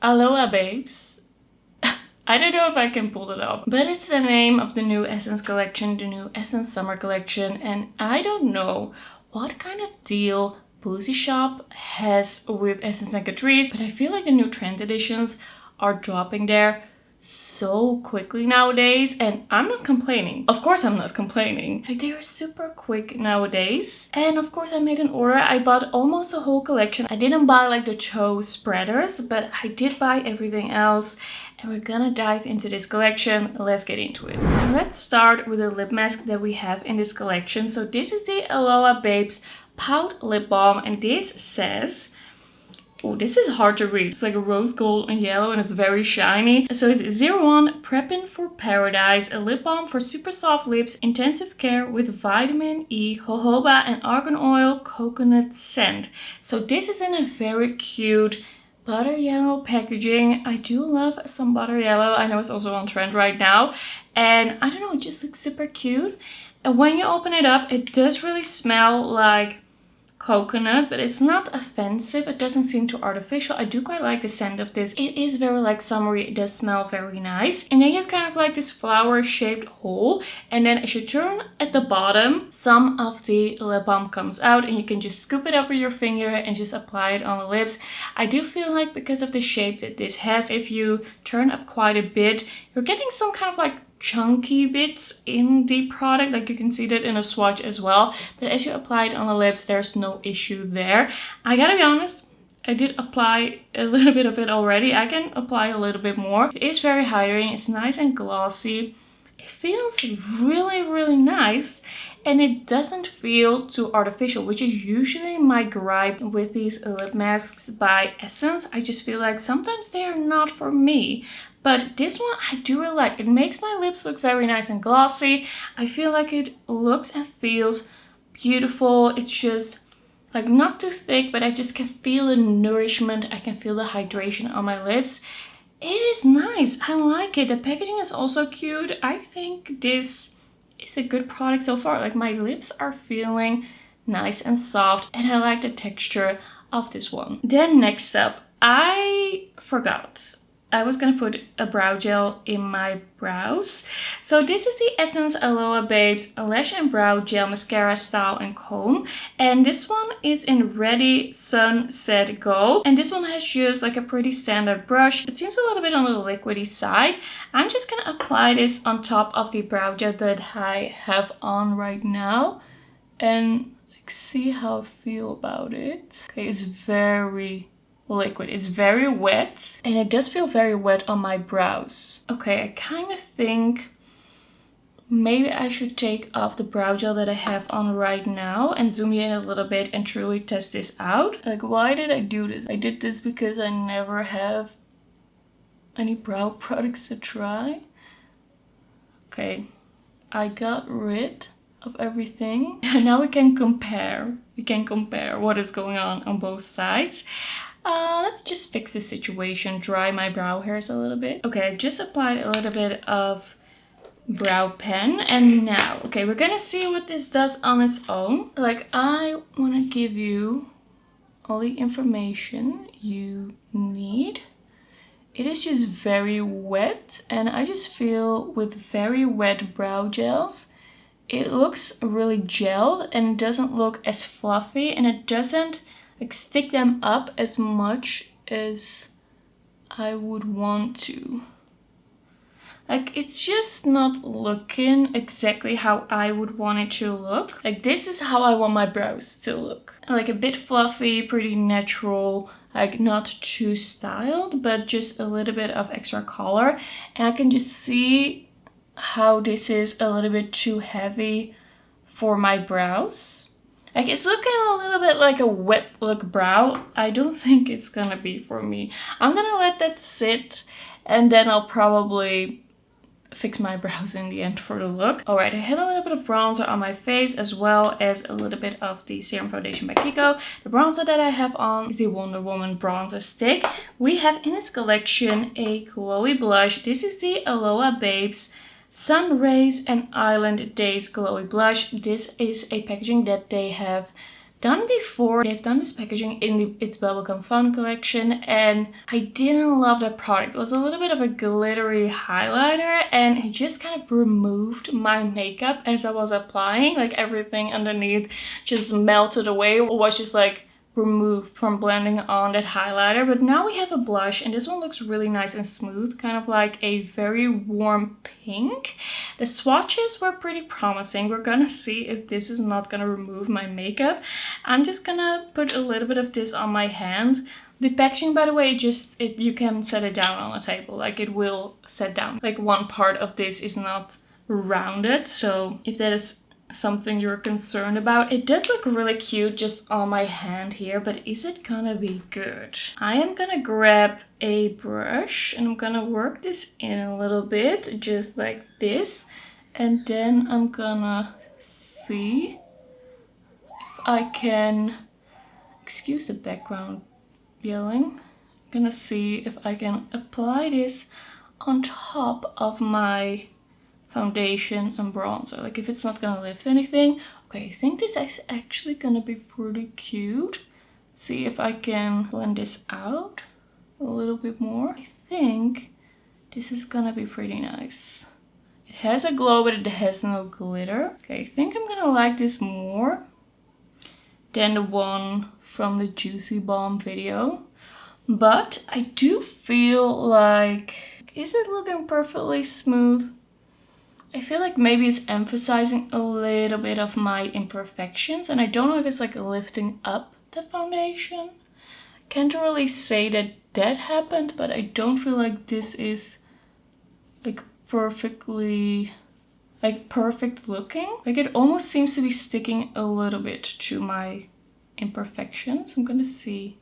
Aloha babes. I don't know if I can pull it off, but it's the name of the new Essence collection, the new Essence summer collection, and I don't know what kind of deal Boozy Shop has with Essence and Catrice, but I feel like the new trend editions are dropping there so quickly nowadays, and I'm not complaining. Of course I'm not complaining. Like, they are super quick nowadays. And of course I made an order. I bought almost a whole collection. I didn't buy like the Cho spreaders, but I did buy everything else. And we're gonna dive into this collection. Let's get into it. Let's start with the lip mask that we have in this collection. So this is the Aloha Babes Pout Lip Balm, and this says, oh, this is hard to read. It's like a rose gold and yellow and it's very shiny. So it's 01 Preppin for Paradise, a lip balm for super soft lips, intensive care with vitamin E, jojoba and argan oil coconut scent. So this is in a very cute butter yellow packaging. I do love some butter yellow. I know it's also on trend right now. And I don't know, it just looks super cute. And when you open it up, it does really smell like coconut, but it's not offensive. It doesn't seem too artificial. I do quite like the scent of this. It is very like summery. It does smell very nice. And then you have kind of like this flower shaped hole, and then as you turn at the bottom, some of the lip balm comes out and you can just scoop it up with your finger and just apply it on the lips. I do feel like because of the shape that this has, if you turn up quite a bit, you're getting some kind of like chunky bits in the product. Like, you can see that in a swatch as well, but as you apply it on the lips, there's no issue there. I gotta be honest, I did apply a little bit of it already. I can apply a little bit more. It is very hydrating. It's nice and glossy. It feels really nice, and it doesn't feel too artificial, which is usually my gripe with these lip masks by Essence. I just feel like sometimes they are not for me. But this one I do really like. It makes my lips look very nice and glossy. I feel like it looks and feels beautiful. It's just like not too thick, but I just can feel the nourishment. I can feel the hydration on my lips. It is nice. I like it. The packaging is also cute. I think this is a good product so far. Like, my lips are feeling nice and soft, and I like the texture of this one. Then next up, I forgot. I was gonna put a brow gel in my brows. So this is the Essence Aloha Babes Lash and Brow Gel Mascara Style and Comb. And this one is in Ready, Sun, Set, Go. And this one has just like a pretty standard brush. It seems a little bit on the liquidy side. I'm just gonna apply this on top of the brow gel that I have on right now. And like, see how I feel about it. Okay, it's very liquid. It's very wet, and it does feel very wet on my brows. Okay, I kind of think maybe I should take off the brow gel that I have on right now and zoom in a little bit and truly test this out. Like, why did I do this? I did this because I never have any brow products to try. Okay, I got rid of everything. Now we can compare. We can compare what is going on both sides. Let me just fix this situation, dry my brow hairs a little bit. Okay, I just applied a little bit of brow pen, and now, okay, we're gonna see what this does on its own. Like, I want to give you all the information you need. It is just very wet, and I just feel with very wet brow gels, it looks really gelled and it doesn't look as fluffy, and it doesn't like stick them up as much as I would want to. Like, it's just not looking exactly how I would want it to look. Like, this is how I want my brows to look. Like, a bit fluffy, pretty natural, like not too styled, but just a little bit of extra color. And I can just see how this is a little bit too heavy for my brows. Like, it's looking a little bit like a wet look brow. I don't think it's gonna be for me. I'm gonna let that sit, and then I'll probably fix my brows in the end for the look. Alright, I had a little bit of bronzer on my face, as well as a little bit of the Serum Foundation by Kiko. The bronzer that I have on is the Wonder Woman bronzer stick. We have in this collection a glowy blush. This is the Aloha Babes Sun Rays and Island Days Glowy Blush. This is a packaging that they have done before. They've done this packaging in the It's Bubblegum Fun collection, and I didn't love that product. It was a little bit of a glittery highlighter, and it just kind of removed my makeup as I was applying. Like everything underneath just melted away, or was just like removed from blending on that highlighter. But now we have a blush, and this one looks really nice and smooth, kind of like a very warm pink. The swatches were pretty promising. We're gonna see if this is not gonna remove my makeup. I'm just gonna put a little bit of this on my hand. The packaging, by the way, you can set it down on a table, like it will set down. Like one part of this is not rounded, so if that is something you're concerned about. It does look really cute just on my hand here, but is it gonna be good? I am gonna grab a brush and I'm gonna work this in a little bit, just like this, and then I'm gonna see if I can, excuse the background yelling, I'm gonna see if I can apply this on top of my foundation and bronzer, like if it's not gonna lift anything. Okay, I think this is actually gonna be pretty cute. See if I can blend this out a little bit more. I think this is gonna be pretty nice. It has a glow, but it has no glitter. Okay, I think I'm gonna like this more than the one from the Juicy Balm video. But I do feel like, is it looking perfectly smooth? I feel like maybe it's emphasizing a little bit of my imperfections, and I don't know if it's like lifting up the foundation. Can't really say that that happened, but I don't feel like this is like perfectly, like perfect looking. Like it almost seems to be sticking a little bit to my imperfections. I'm gonna see,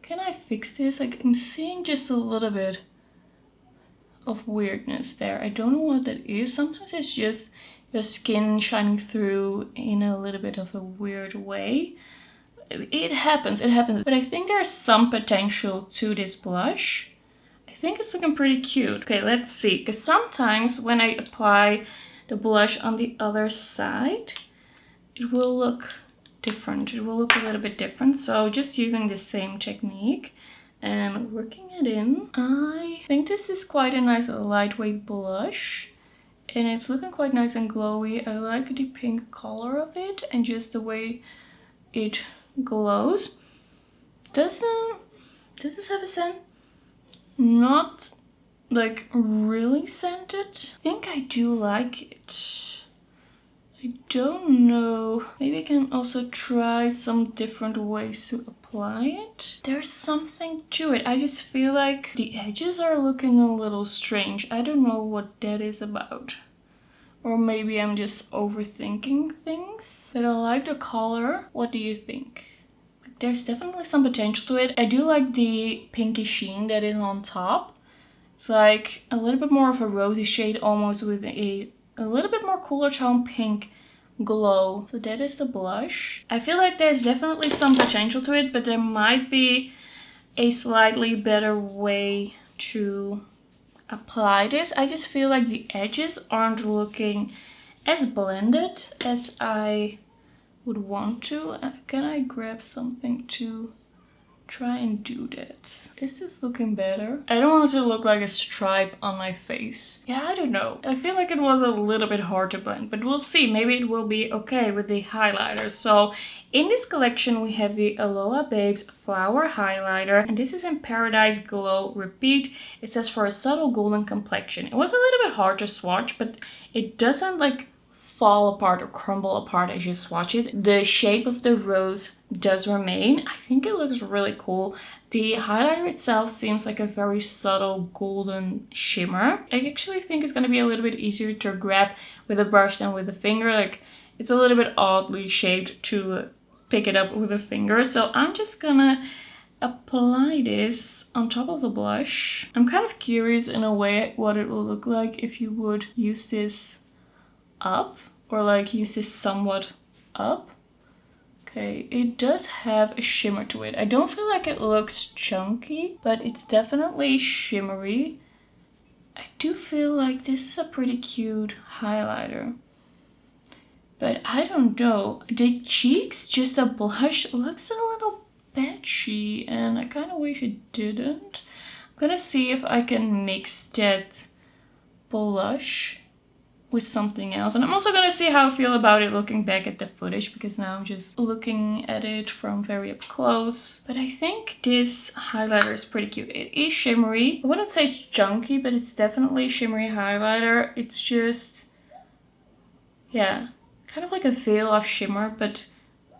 can I fix this? Like I'm seeing just a little bit of weirdness there. I don't know what that is. Sometimes it's just your skin shining through in a little bit of a weird way. It happens, but I think there's some potential to this blush. I think it's looking pretty cute. Okay, let's see, because sometimes when I apply the blush on the other side, it will look different. It will look a little bit different. So just using the same technique and working it in. I think this is quite a nice lightweight blush, and it's looking quite nice and glowy. I like the pink color of it and just the way it glows. Does this have a scent? Not like really scented. I think I do like it. I don't know. Maybe I can also try some different ways to apply it. There's something to it. I just feel like the edges are looking a little strange. I don't know what that is about. Or maybe I'm just overthinking things. But I like the color. What do you think? There's definitely some potential to it. I do like the pinky sheen that is on top. It's like a little bit more of a rosy shade, almost with a little bit more cooler tone pink glow. So that is the blush. I feel like there's definitely some potential to it, but there might be a slightly better way to apply this. I just feel like the edges aren't looking as blended as I would want to. Can I grab something to try and do that? Is this looking better? I don't want it to look like a stripe on my face. Yeah, I don't know. I feel like it was a little bit hard to blend, but we'll see. Maybe it will be okay with the highlighter. So in this collection we have the Aloha Babes Flower Highlighter, and this is in Paradise Glow Repeat. It says for a subtle golden complexion. It was a little bit hard to swatch, but it doesn't like fall apart or crumble apart as you swatch it. The shape of the rose does remain. I think it looks really cool. The highlighter itself seems like a very subtle golden shimmer. I actually think it's going to be a little bit easier to grab with a brush than with a finger. Like it's a little bit oddly shaped to pick it up with a finger. So I'm just gonna apply this on top of the blush. I'm kind of curious in a way what it will look like if you would use this up, or like use this somewhat up. Okay, it does have a shimmer to it. I don't feel like it looks chunky, but it's definitely shimmery. I do feel like this is a pretty cute highlighter. But I don't know. The cheeks, just a blush, looks a little patchy and I kind of wish it didn't. I'm gonna see if I can mix that blush with something else. And I'm also gonna see how I feel about it looking back at the footage, because now I'm just looking at it from very up close. But I think this highlighter is pretty cute. It is shimmery. I wouldn't say it's chunky, but it's definitely a shimmery highlighter. It's just, yeah, kind of like a veil of shimmer, but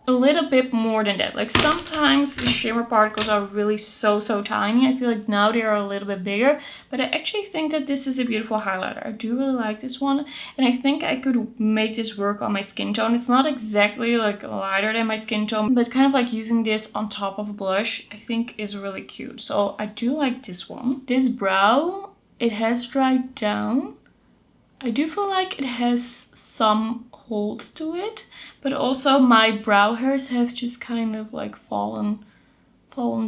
a little bit more than that. Like sometimes the shimmer particles are really so tiny. I feel like now they are a little bit bigger, but I actually think that this is a beautiful highlighter. I do really like this one, and I think I could make this work on my skin tone. It's not exactly like lighter than my skin tone, but kind of like using this on top of a blush, I think is really cute. So I do like this one. This brow, it has dried down. I do feel like it has some hold to it, but also my brow hairs have just kind of like fallen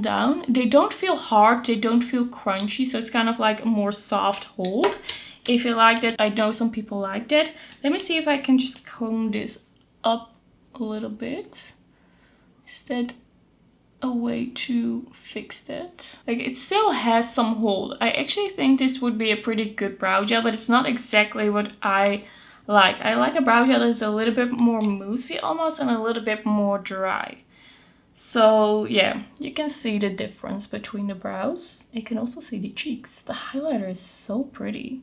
down. They don't feel hard, they don't feel crunchy, so it's kind of like a more soft hold. If you like that, I know some people like that. Let me see if I can just comb this up a little bit. Is that a way to fix that? Like, it still has some hold. I actually think this would be a pretty good brow gel, but it's not exactly what I like. I like a brow gel that's a little bit more moussey almost and a little bit more dry. So yeah, you can see the difference between the brows. You can also see the cheeks. The highlighter is so pretty.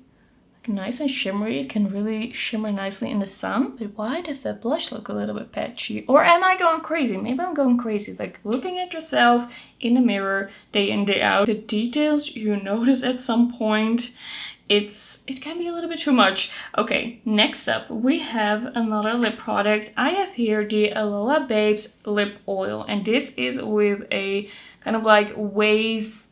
Nice and shimmery. It can really shimmer nicely in the sun. But why does that blush look a little bit patchy? Or am I going crazy? Maybe I'm going crazy. Like looking at yourself in the mirror day in, day out. The details you notice at some point, it can be a little bit too much. Okay, next up we have another lip product. I have here the Aloha Babes lip oil, and this is with a kind of like wave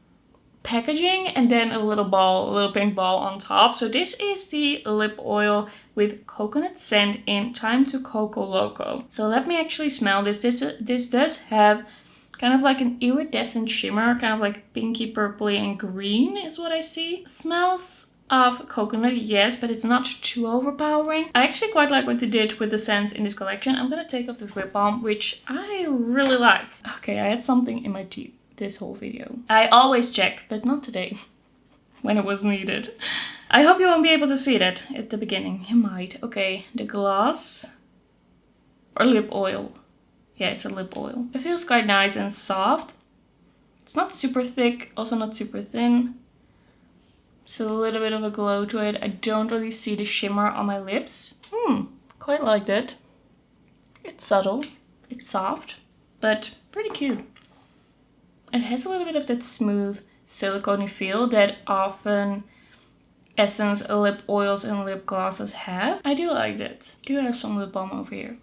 packaging and then a little pink ball on top. So this is the lip oil with coconut scent in Time to Coco-loco. So let me actually smell this. This does have kind of like an iridescent shimmer, kind of like pinky, purpley and green is what I see. Smells of coconut, yes, but it's not too overpowering. I actually quite like what they did with the scents in this collection. I'm gonna take off this lip balm, which I really like. Okay, I had something in my teeth this whole video. I always check, but not today, when it was needed. I hope you won't be able to see that at the beginning. You might. Okay, the gloss or lip oil. Yeah, it's a lip oil. It feels quite nice and soft. It's not super thick, also not super thin. So a little bit of a glow to it. I don't really see the shimmer on my lips. Quite like that. It's subtle, it's soft, but pretty cute. It has a little bit of that smooth silicone feel that often Essence lip oils and lip glosses have. I do like that. I do have some lip balm over here.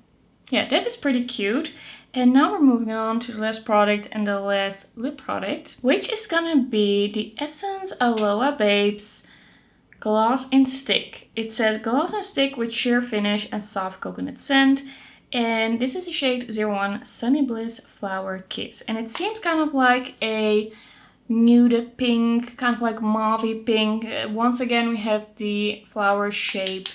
Yeah, that is pretty cute. And now we're moving on to the last product and the last lip product, which is gonna be the Essence Aloha Babes Gloss and Stick. It says gloss and stick with sheer finish and soft coconut scent. And this is a shade 01 Sunny Bliss Flower Kiss. And it seems kind of like a nude pink, kind of like mauvey pink. Once again, we have the flower shape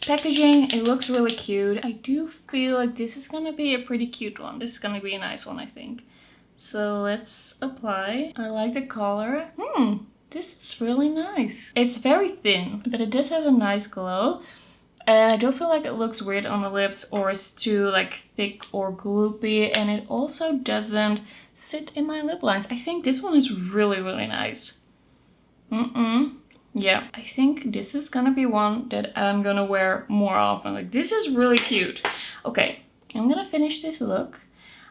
packaging. It looks really cute. I do feel like this is gonna be a pretty cute one. This is gonna be a nice one, I think. So let's apply. I like the color. This is really nice. It's very thin, but it does have a nice glow. And I don't feel like it looks weird on the lips or is too like thick or gloopy. And it also doesn't sit in my lip lines. I think this one is really, really nice. Yeah, I think this is gonna be one that I'm gonna wear more often. Like, this is really cute. Okay, I'm gonna finish this look.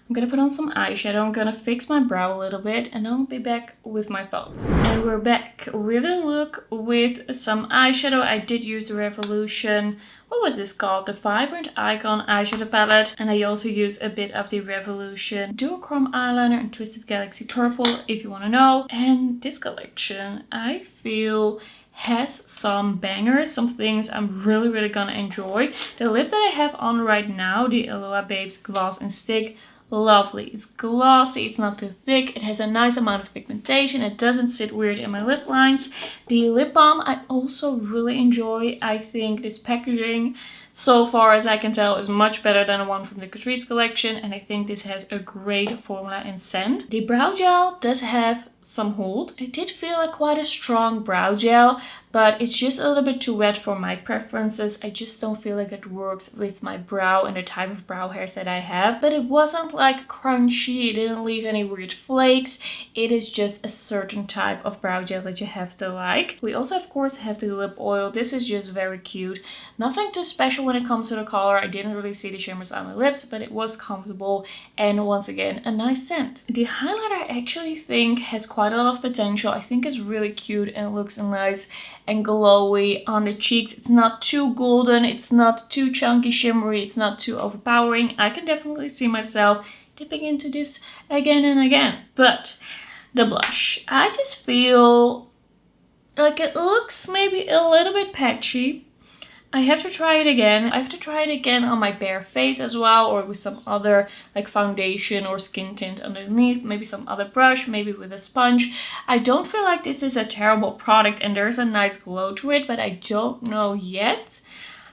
I'm gonna put on some eyeshadow. I'm gonna fix my brow a little bit and I'll be back with my thoughts. And we're back with a look with some eyeshadow. I did use the Revolution, what was this called? The Vibrant Icon eyeshadow palette. And I also used a bit of the Revolution Duochrome eyeliner in Twisted Galaxy Purple, if you wanna know. And this collection, I feel, has some bangers, some things I'm really, really gonna enjoy. The lip that I have on right now, the Aloha Babes Gloss and Stick, lovely. It's glossy, it's not too thick, it has a nice amount of pigmentation, it doesn't sit weird in my lip lines. The lip balm I also really enjoy. I think this packaging so far as I can tell, is much better than the one from the Catrice collection, and I think this has a great formula and scent. The brow gel does have some hold. It did feel like quite a strong brow gel, but it's just a little bit too wet for my preferences. I just don't feel like it works with my brow and the type of brow hairs that I have. But it wasn't like crunchy, it didn't leave any weird flakes. It is just a certain type of brow gel that you have to like. We also of course have the lip oil. This is just very cute. Nothing too special when it comes to the color. I didn't really see the shimmers on my lips, but it was comfortable, and once again a nice scent. The highlighter I actually think has quite a lot of potential. I think it's really cute and looks nice and glowy on the cheeks. It's not too golden, it's not too chunky shimmery, it's not too overpowering. I can definitely see myself dipping into this again and again. But the blush, I just feel like it looks maybe a little bit patchy. I have to try it again. I have to try it again on my bare face as well, or with some other like foundation or skin tint underneath, maybe some other brush, maybe with a sponge. I don't feel like this is a terrible product and there's a nice glow to it, but I don't know yet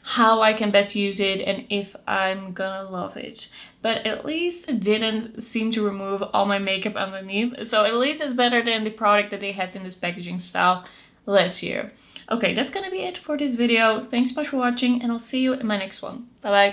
how I can best use it and if I'm gonna love it. But at least it didn't seem to remove all my makeup underneath, so at least it's better than the product that they had in this packaging style last year. Okay, that's gonna be it for this video. Thanks so much for watching, and I'll see you in my next one. Bye bye.